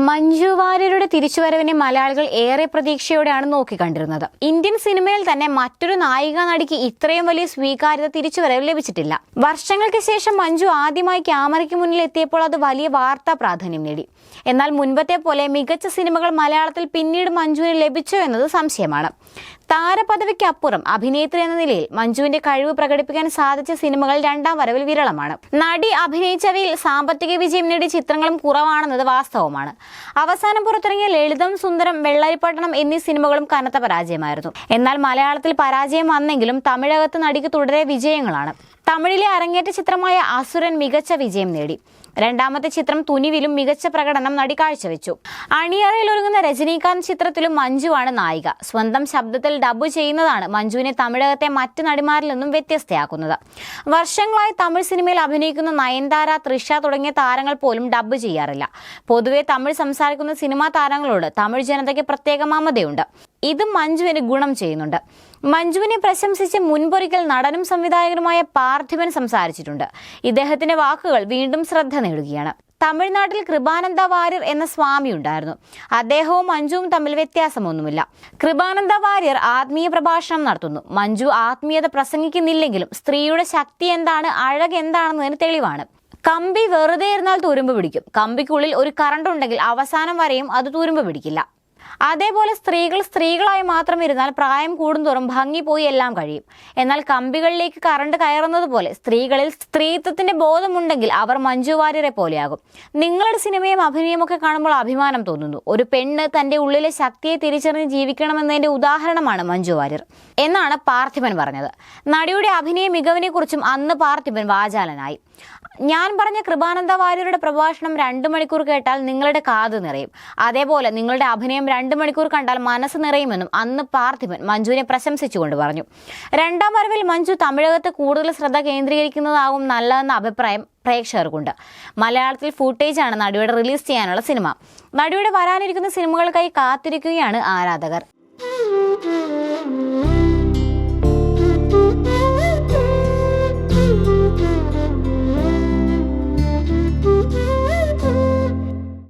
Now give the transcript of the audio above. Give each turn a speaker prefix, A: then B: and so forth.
A: മഞ്ജു വാര്യരുടെ തിരിച്ചുവരവിനെ മലയാളികൾ ഏറെ പ്രതീക്ഷയോടെയാണ് നോക്കിക്കണ്ടിരുന്നത്. ഇന്ത്യൻ സിനിമയിൽ തന്നെ മറ്റൊരു നായിക നടിക്ക് ഇത്രയും വലിയ സ്വീകാര്യത തിരിച്ചുവരവ് ലഭിച്ചിട്ടില്ല. വർഷങ്ങൾക്ക് ശേഷം മഞ്ജു ആദ്യമായി ക്യാമറയ്ക്ക് മുന്നിൽ എത്തിയപ്പോൾ അത് വലിയ വാർത്താ പ്രാധാന്യം നേടി. എന്നാൽ മുൻപത്തെ പോലെ മികച്ച സിനിമകൾ മലയാളത്തിൽ പിന്നീട് മഞ്ജുവിന് ലഭിച്ചോ എന്നത് സംശയമാണ്. താരപദവിക്കപ്പുറം അഭിനേത്രി എന്ന നിലയിൽ മഞ്ജുവിന്റെ കഴിവ് പ്രകടിപ്പിക്കാൻ സാധിച്ച സിനിമകൾ രണ്ടാം വരവിൽ വിരളമാണ്. നടി അഭിനയിച്ചവയിൽ സാമ്പത്തിക വിജയം നേടിയ ചിത്രങ്ങളും കുറവാണെന്നത് വാസ്തവമാണ്. അവസാനം പുറത്തിറങ്ങിയ ലളിതം, സുന്ദരം, വെള്ളരിപ്പട്ടണം എന്നീ സിനിമകളും കനത്ത പരാജയമായിരുന്നു. എന്നാൽ മലയാളത്തിൽ പരാജയം വന്നെങ്കിലും തമിഴകത്ത് നടിക്ക് തുടരെ വിജയങ്ങളാണ്. തമിഴിലെ അരങ്ങേറ്റ ചിത്രമായ അസുരൻ മികച്ച വിജയം നേടി. രണ്ടാമത്തെ ചിത്രം തുനിവിലും മികച്ച പ്രകടനം നടി കാഴ്ചവെച്ചു. അണിയറയിൽ ഒരുങ്ങുന്ന രജനീകാന്ത് ചിത്രത്തിലും മഞ്ജുവാണ് നായിക. സ്വന്തം ശബ്ദത്തിൽ ഡബ് ചെയ്യുന്നതാണ് മഞ്ജുവിനെ തമിഴകത്തെ മറ്റ് നടിമാരിൽ നിന്നും വ്യത്യസ്തയാക്കുന്നത്. വർഷങ്ങളായി തമിഴ് സിനിമയിൽ അഭിനയിക്കുന്ന നയൻതാര, തൃഷ തുടങ്ങിയ താരങ്ങൾ പോലും ഡബ് ചെയ്യാറില്ല. പൊതുവെ തമിഴ് സംസാരിക്കുന്ന സിനിമാ താരങ്ങളോട് തമിഴ് ജനതയ്ക്ക് പ്രത്യേക മമതയുണ്ട്. ഇത് മഞ്ജുവിന് ഗുണം ചെയ്യുന്നുണ്ട്. മഞ്ജുവിനെ പ്രശംസിച്ച് മുൻപൊരിക്കൽ നടനും സംവിധായകനുമായ പാർത്ഥിപൻ സംസാരിച്ചിട്ടുണ്ട്. ഇദ്ദേഹത്തിന്റെ വാക്കുകൾ വീണ്ടും ശ്രദ്ധ നേടുകയാണ്. തമിഴ്നാട്ടിൽ കൃപാനന്ദ വാര്യർ എന്ന സ്വാമി ഉണ്ടായിരുന്നു. അദ്ദേഹവും മഞ്ജുവും തമ്മിൽ വ്യത്യാസമൊന്നുമില്ല. കൃപാനന്ദ വാര്യർ ആത്മീയ പ്രഭാഷണം നടത്തുന്നു. മഞ്ജു ആത്മീയത പ്രസംഗിക്കുന്നില്ലെങ്കിലും സ്ത്രീയുടെ ശക്തി എന്താണ്, അഴക് എന്താണെന്നതിന് തെളിവാണ്. കമ്പി വെറുതെ ഇരുന്നാൽ തുരുമ്പ് പിടിക്കും. കമ്പിക്കുള്ളിൽ ഒരു കറണ്ട് ഉണ്ടെങ്കിൽ അവസാനം വരെയും അത് തുരുമ്പ് പിടിക്കില്ല. അതേപോലെ സ്ത്രീകളായി മാത്രം ഇരുന്നാൽ പ്രായം കൂടുന്തോറും ഭംഗി പോയി എല്ലാം കഴിയും. എന്നാൽ കമ്പികളിലേക്ക് കറണ്ട് കയറുന്നത് പോലെ സ്ത്രീകളിൽ സ്ത്രീത്വത്തിന്റെ ബോധമുണ്ടെങ്കിൽ അവർ മഞ്ജു വാര്യരെ പോലെയാകും. നിങ്ങളുടെ സിനിമയും അഭിനയം ഒക്കെ കാണുമ്പോൾ അഭിമാനം തോന്നുന്നു. ഒരു പെണ്ണ് തന്റെ ഉള്ളിലെ ശക്തിയെ തിരിച്ചറിഞ്ഞ് ജീവിക്കണമെന്നതിന്റെ ഉദാഹരണമാണ് മഞ്ജു വാര്യർ എന്നാണ് പാർത്ഥിപൻ പറഞ്ഞത്. നടിയുടെ അഭിനയ മികവിനെ കുറിച്ചും അന്ന് പാർത്ഥിപൻ വാചാലനായി. ഞാൻ പറഞ്ഞ കൃപാനന്ദ വാര്യരുടെ പ്രഭാഷണം 2 മണിക്കൂർ കേട്ടാൽ നിങ്ങളുടെ കാത് നിറയും. അതേപോലെ നിങ്ങളുടെ അഭിനയം 2 മണിക്കൂർ കണ്ടാൽ മനസ്സ് നിറയുമെന്നും അന്ന് പാർത്ഥിപൻ മഞ്ജുവിനെ പ്രശംസിച്ചുകൊണ്ട് പറഞ്ഞു. രണ്ടാം വരവിൽ മഞ്ജു തമിഴകത്ത് കൂടുതൽ ശ്രദ്ധ കേന്ദ്രീകരിക്കുന്നതാവും നല്ലതെന്ന അഭിപ്രായം പ്രേക്ഷകർക്കുണ്ട്. മലയാളത്തിൽ ഫൂട്ടേജാണ് നടിയുടെ റിലീസ് ചെയ്യാനുള്ള സിനിമ. നടിയുടെ വരാനിരിക്കുന്ന സിനിമകൾക്കായി കാത്തിരിക്കുകയാണ് ആരാധകർ.